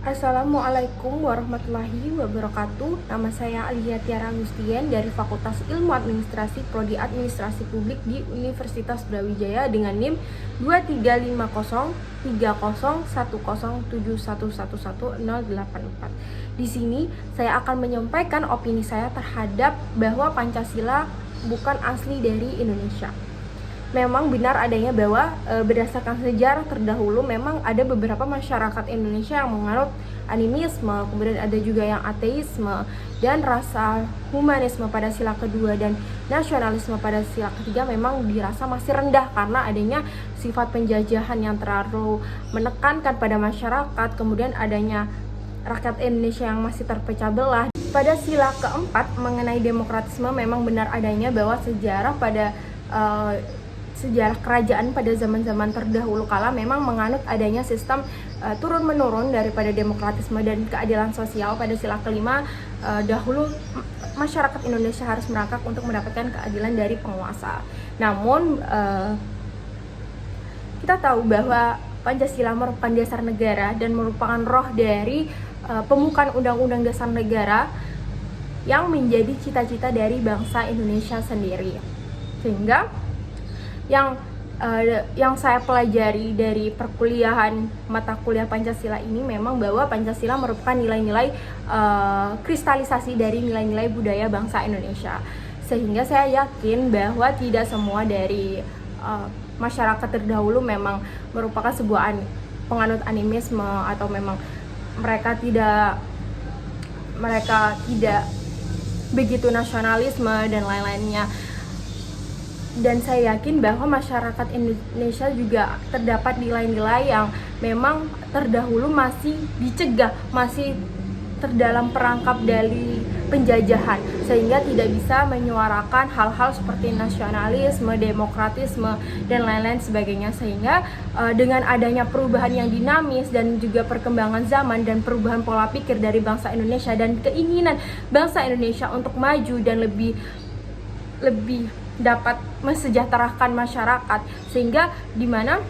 Assalamualaikum warahmatullahi wabarakatuh. Nama saya Alia Tiara Agustian dari Fakultas Ilmu Administrasi Prodi Administrasi Publik di Universitas Brawijaya dengan NIM 2350301071111084. Di sini saya akan menyampaikan opini saya terhadap bahwa Pancasila bukan asli dari Indonesia. Memang benar adanya bahwa berdasarkan sejarah terdahulu memang ada beberapa masyarakat Indonesia yang menganut animisme, kemudian ada juga yang ateisme dan rasa humanisme pada sila kedua dan nasionalisme pada sila ketiga memang dirasa masih rendah karena adanya sifat penjajahan yang terlalu menekankan pada masyarakat, kemudian adanya rakyat Indonesia yang masih terpecah belah. Pada sila keempat mengenai demokratisme memang benar adanya bahwa sejarah kerajaan pada zaman-zaman terdahulu kala memang menganut adanya sistem turun-menurun daripada demokratisme dan keadilan sosial. Pada sila kelima dahulu masyarakat Indonesia harus merangkak untuk mendapatkan keadilan dari penguasa. Namun kita tahu bahwa Pancasila merupakan dasar negara dan merupakan roh dari pembukaan Undang-Undang Dasar Negara yang menjadi cita-cita dari bangsa Indonesia sendiri. Sehingga yang saya pelajari dari perkuliahan mata kuliah Pancasila ini memang bahwa Pancasila merupakan nilai-nilai kristalisasi dari nilai-nilai budaya bangsa Indonesia. Sehingga saya yakin bahwa tidak semua dari masyarakat terdahulu memang merupakan sebuah penganut animisme atau memang mereka tidak begitu nasionalisme dan lain-lainnya. Dan saya yakin bahwa masyarakat Indonesia juga terdapat nilai-nilai yang memang terdahulu masih dicegah, masih terdalam perangkap dari penjajahan, sehingga tidak bisa menyuarakan hal-hal seperti nasionalisme, demokratisme, dan lain-lain sebagainya. Sehingga dengan adanya perubahan yang dinamis dan juga perkembangan zaman dan perubahan pola pikir dari bangsa Indonesia dan keinginan bangsa Indonesia untuk maju dan lebih dapat mensejahterakan masyarakat, sehingga dimana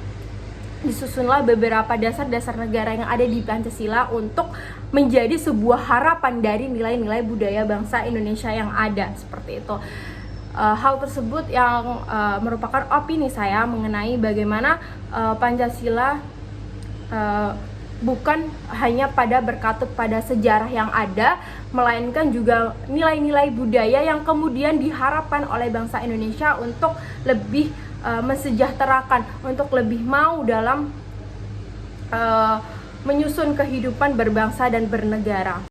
disusunlah beberapa dasar-dasar negara yang ada di Pancasila untuk menjadi sebuah harapan dari nilai-nilai budaya bangsa Indonesia yang ada, seperti itu. Hal tersebut yang merupakan opini saya mengenai bagaimana Pancasila bukan hanya berkatut pada sejarah yang ada, melainkan juga nilai-nilai budaya yang kemudian diharapkan oleh bangsa Indonesia untuk lebih mensejahterakan, untuk lebih mau dalam menyusun kehidupan berbangsa dan bernegara.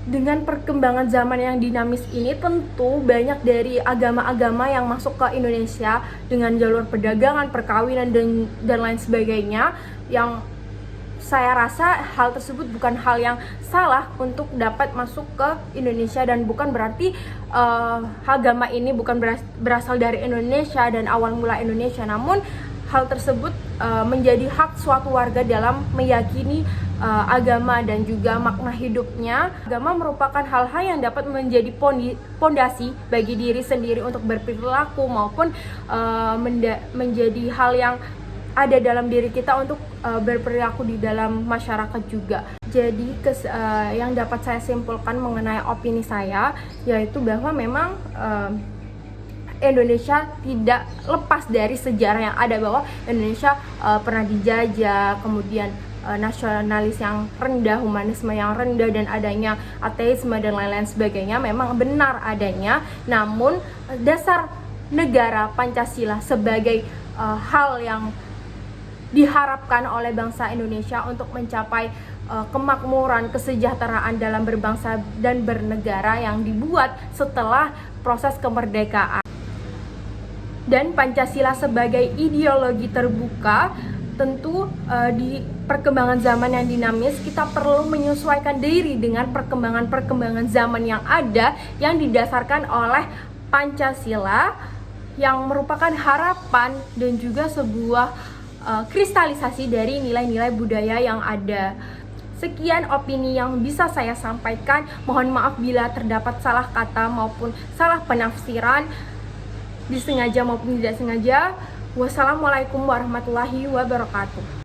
Dengan perkembangan zaman yang dinamis ini, tentu banyak dari agama-agama yang masuk ke Indonesia dengan jalur perdagangan, perkawinan, dan lain sebagainya, yang saya rasa hal tersebut bukan hal yang salah untuk dapat masuk ke Indonesia, dan bukan berarti agama ini bukan berasal dari Indonesia dan awal mula Indonesia. Namun hal tersebut menjadi hak suatu warga dalam meyakini agama dan juga makna hidupnya. Agama merupakan hal-hal yang dapat menjadi pondasi bagi diri sendiri untuk berperilaku maupun menjadi hal yang ada dalam diri kita untuk berperilaku di dalam masyarakat juga. Jadi yang dapat saya simpulkan mengenai opini saya yaitu bahwa memang Indonesia tidak lepas dari sejarah yang ada, bahwa Indonesia pernah dijajah, kemudian nasionalis yang rendah, humanisme yang rendah, dan adanya ateisme dan lain-lain sebagainya memang benar adanya. Namun dasar negara Pancasila sebagai hal yang diharapkan oleh bangsa Indonesia untuk mencapai kemakmuran, kesejahteraan dalam berbangsa dan bernegara yang dibuat setelah proses kemerdekaan. Dan Pancasila sebagai ideologi terbuka, tentu di perkembangan zaman yang dinamis kita perlu menyesuaikan diri dengan perkembangan zaman yang ada, yang didasarkan oleh Pancasila yang merupakan harapan dan juga sebuah kristalisasi dari nilai-nilai budaya yang ada. Sekian opini yang bisa saya sampaikan. Mohon maaf bila terdapat salah kata maupun salah penafsiran, disengaja maupun tidak sengaja. Wassalamualaikum warahmatullahi wabarakatuh.